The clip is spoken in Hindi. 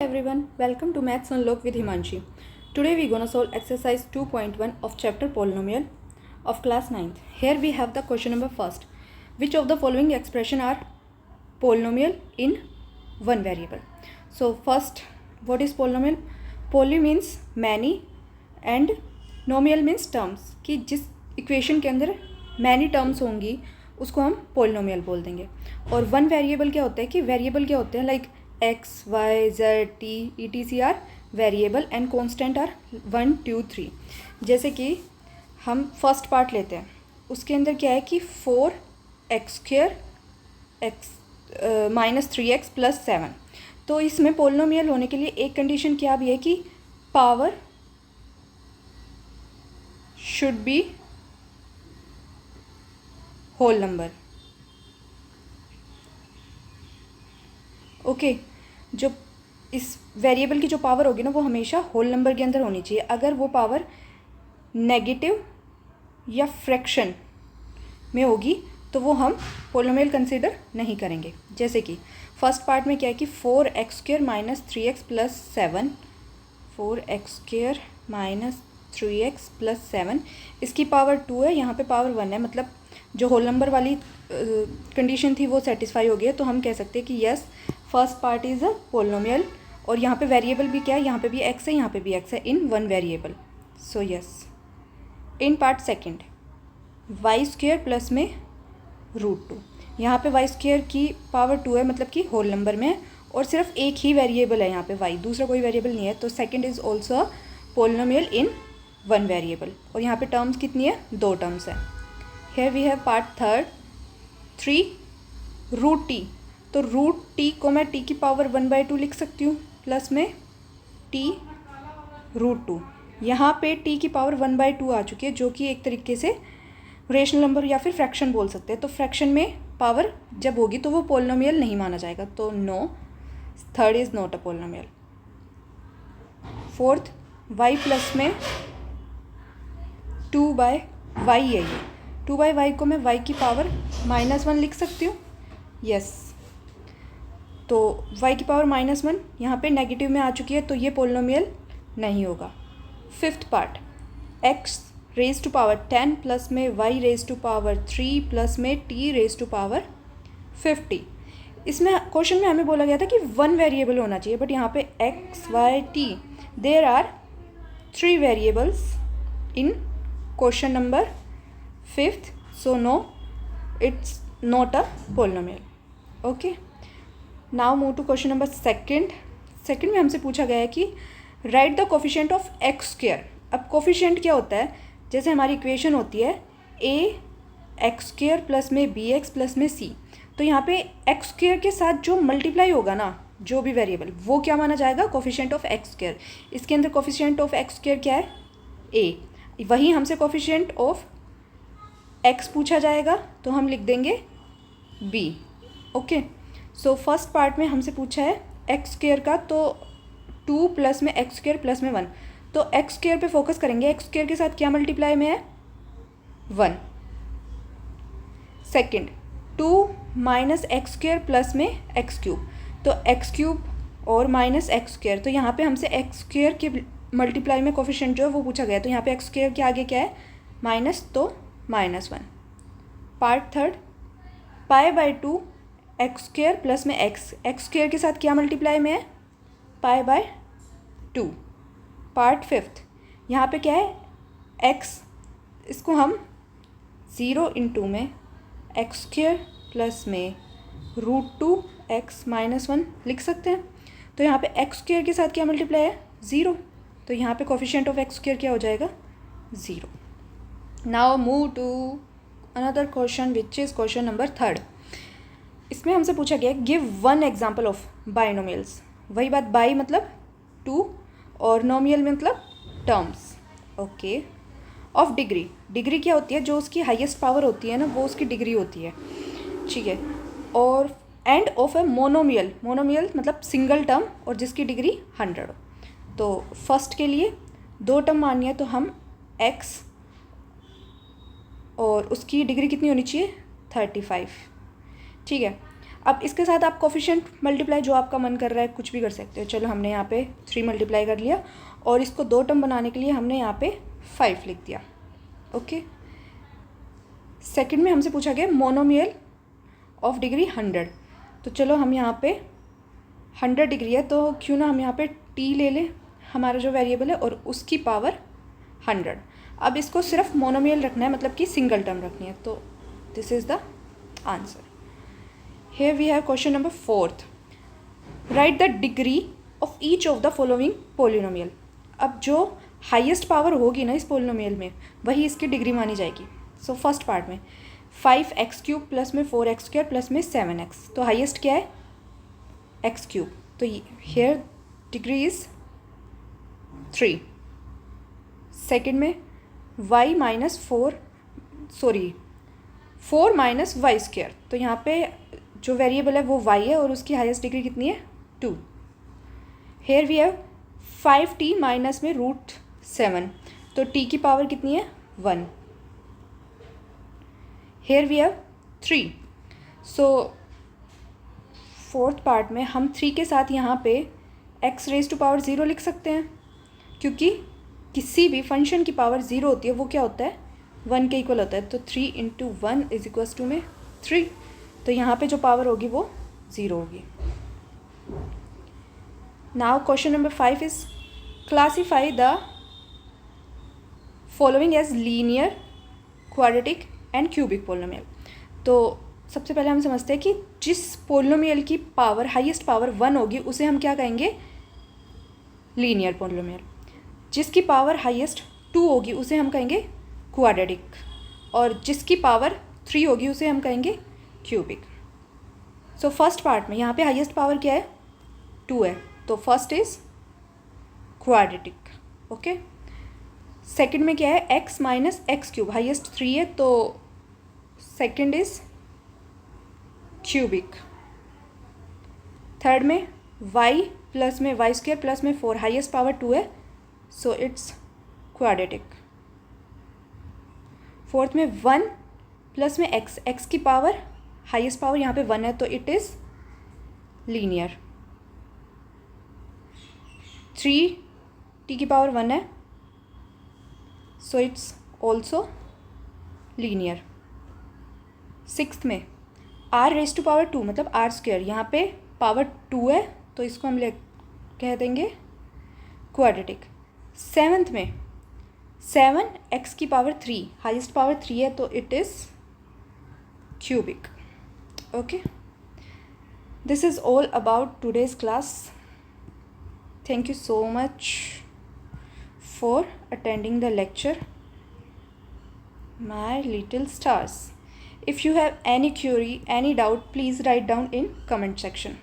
everyone, welcome to Maths Unlocked with Himanshi. Today we gonna solve exercise 2.1 of chapter polynomial of class 9th. Here we have the question number first. Which of the following expression are polynomial in one variable? So first, what is polynomial? Poly means many and nomial means terms कि जिस इक्वेशन के अंदर मैनी टर्म्स होंगी उसको हम पोलिनोमियल बोल देंगे. और वन वेरिएबल क्या होता है कि वेरिएबल क्या होते हैं like x y z t e t c r variable and constant are 1 2 3. जैसे कि हम फर्स्ट पार्ट लेते हैं, उसके अंदर क्या है कि 4x² x minus 3x plus 7. तो इसमें पोलिनोमियल होने के लिए एक कंडीशन क्या भी है कि power should be whole number. Okay, जो इस वेरिएबल की जो पावर होगी ना वो हमेशा होल नंबर के अंदर होनी चाहिए. अगर वो पावर नेगेटिव या फ्रैक्शन में होगी तो वो हम पोलिनोमियल कंसीडर नहीं करेंगे. जैसे कि फर्स्ट पार्ट में क्या है कि 4x² minus 3x plus 7, 4x² minus 3x plus 7, इसकी पावर 2 है, यहाँ पे पावर 1 है. मतलब जो होल नंबर वाली कंडीशन थी वो सेटिस्फाई हो गई है. तो हम कह सकते हैं कि yes first part is a polynomial. और यहाँ पे वेरिएबल भी क्या है, यहाँ पे भी x है, यहाँ पे भी x है in one variable. So yes. In part second y² plus में √2. यहाँ पे y² की पावर 2 है, मतलब कि होल नंबर में है और सिर्फ एक ही वेरिएबल है यहाँ पे y, दूसरा कोई वेरिएबल नहीं है. तो second is also a polynomial in one variable. और यहाँ पे टर्म्स कितनी है, 2 टर्म्स है. Here we have part third 3 √t. तो √t को मैं t की पावर 1/2 लिख सकती हूँ प्लस में t √2. यहाँ पे t की पावर 1/2 आ चुकी है जो कि एक तरीके से रेशनल नंबर या फिर फ्रैक्शन बोल सकते हैं. तो फ्रैक्शन में पावर जब होगी तो वो पोलिनोमियल नहीं माना जाएगा. तो no, third is not a polynomial. Fourth y plus में 2/y है. ये 2/y को मैं y की पावर -1 लिख सकती हूँ. यस. तो y की पावर -1 यहाँ पे नेगेटिव में आ चुकी है तो ये पोलिनोमियल नहीं होगा. Fifth part x raise to power 10 plus में y raise to power 3 plus में t रेज टू पावर 50. इसमें क्वेश्चन में हमें बोला गया था कि वन वेरिएबल होना चाहिए, बट यहाँ पे x y t there are 3 variables in question number 5th. So no, it's not a polynomial. Okay. Now move to question number second. Second में हमसे पूछा गया है कि right the coefficient of x². अब कोफिशिएंट क्या होता है, जैसे हमारी इक्वेशन होती है ax² प्लस में bx प्लस में c. तो यहाँ पे x² के साथ जो मल्टीप्लाई होगा ना, जो भी वेरिएबल, वो क्या माना जाएगा, कोफिशिएंट ऑफ x². इसके अंदर कोफिशिएंट ऑफ x² क्या है, a. वही हमसे कोफिशिएंट ऑफ x पूछा जाएगा तो हम लिख देंगे b. Okay. So first part में हमसे पूछा है x² का, तो 2 प्लस में x² प्लस में 1. तो x² पे फोकस करेंगे. x² के साथ क्या मल्टीप्लाई में है, 1. सेकंड 2 माइनस x² प्लस में x³. तो x³ और माइनस x². तो यहाँ पे हमसे x² के मल्टीप्लाई में कोफिशिएंट जो है वो पूछा गया. तो यहाँ पे x² के आगे क्या है, माइनस, तो -1. पार्ट थर्ड π/2 x² प्लस में x² के साथ क्या मल्टीप्लाई में है, π/2. पार्ट फिफ्थ यहाँ पे क्या है, x, इसको हम 0 × में x² प्लस में √2x - 1 लिख सकते हैं. तो यहाँ पे x² के साथ क्या मल्टीप्लाई है, 0. तो यहाँ पे कोफिशिएंट ऑफ x² क्या हो जाएगा, 0. Now move to another question which is question number third. इसमें हमसे पूछा गया give one example of binomials. वही बात, बाई मतलब 2 और नोमियल मतलब terms. Okay. Of degree. Degree क्या होती है, जो उसकी हाईएस्ट पावर होती है ना वो उसकी डिग्री होती है, ठीक है. और end of a monomial. Monomial मतलब सिंगल टर्म और जिसकी डिग्री 100 हो. तो फर्स्ट के लिए 2 टर्म मानिए तो हम x और उसकी डिग्री कितनी होनी चाहिए, 35, ठीक है. अब इसके साथ आप कोफिशिएंट मल्टीप्लाई जो आपका मन कर रहा है कुछ भी कर सकते हो। चलो हमने यहाँ पे 3 मल्टीप्लाई कर लिया और इसको 2 टर्म बनाने के लिए हमने यहाँ पे 5 लिख दिया। ओके, सेकंड में हमसे पूछा गया मोनोमियल ऑफ डिग्री 100। तो चलो हम यहाँ पे 100 डिग्री है तो क्यों ना हम यहाँ पे t ले लें हमारा जो वेरिएबल है और उसकी पावर 100। अब इसको सिर्फ मोनोमियल रखना है, मतलब कि सिंगल टर्म रखनी है। तो this is the answer. Here we have question number 4th, write the degree of each of the following polynomial. अब जो हाईएस्ट पावर होगी ना इस पोलिनोमियल में वही इसकी डिग्री मानी जाएगी। सो फर्स्ट पार्ट में 5x³ प्लस में 4x² प्लस में 7x, तो हाईएस्ट क्या है x³, तो हियर डिग्री इज 3। सेकेंड में 4 माइनस y², तो यहाँ पे जो वेरिएबल है वो y है और उसकी हाईएस्ट डिग्री कितनी है 2। Hair we have 5t minus में √7, तो t की पावर कितनी है 1। Here we have 3। So fourth part में हम 3 के साथ यहाँ पे x⁻0 लिख सकते हैं, क्योंकि किसी भी फंक्शन की पावर 0 होती है वो क्या होता है 1 के इक्वल होता है। तो 3 × 1 = में 3, तो यहाँ पे जो पावर होगी वो 0 होगी। Now question number 5 is classify the following as linear, quadratic and cubic polynomial. तो सबसे पहले हम समझते हैं कि जिस पोलिनोमियल की पावर हाईएस्ट पावर 1 होगी उसे हम क्या कहेंगे लीनियर पोलिनोमियल, जिसकी पावर हाईएस्ट 2 होगी उसे हम कहेंगे क्वाड्रेटिक, और जिसकी पावर 3 होगी उसे हम कहेंगे क्यूबिक। सो फर्स्ट पार्ट में यहाँ पे हाईएस्ट पावर क्या है 2 है, तो first is quadratic. Okay, second में क्या है x माइनस x³, हाईएस्ट 3 है तो सेकंड इज क्यूबिक। थर्ड में y प्लस में y² प्लस में 4, हाईएस्ट पावर 2 है सो इट्स क्वाड्रेटिक। फोर्थ में 1 प्लस में x की पावर हाईएस्ट पावर यहाँ पे 1 है तो इट इज़ लीनियर। 3 t की पावर 1 है so it's also linear. Sixth में r⁻² मतलब r², यहाँ पे पावर 2 है तो इसको हम कह देंगे क्वाड्रेटिक। सेवन्थ में 7x की पावर 3, हाईएस्ट पावर 3 है तो it is cubic. Okay, this is all about today's class. Thank you so much for attending the lecture, my little stars. If you have any query, any doubt, please write down in comment section.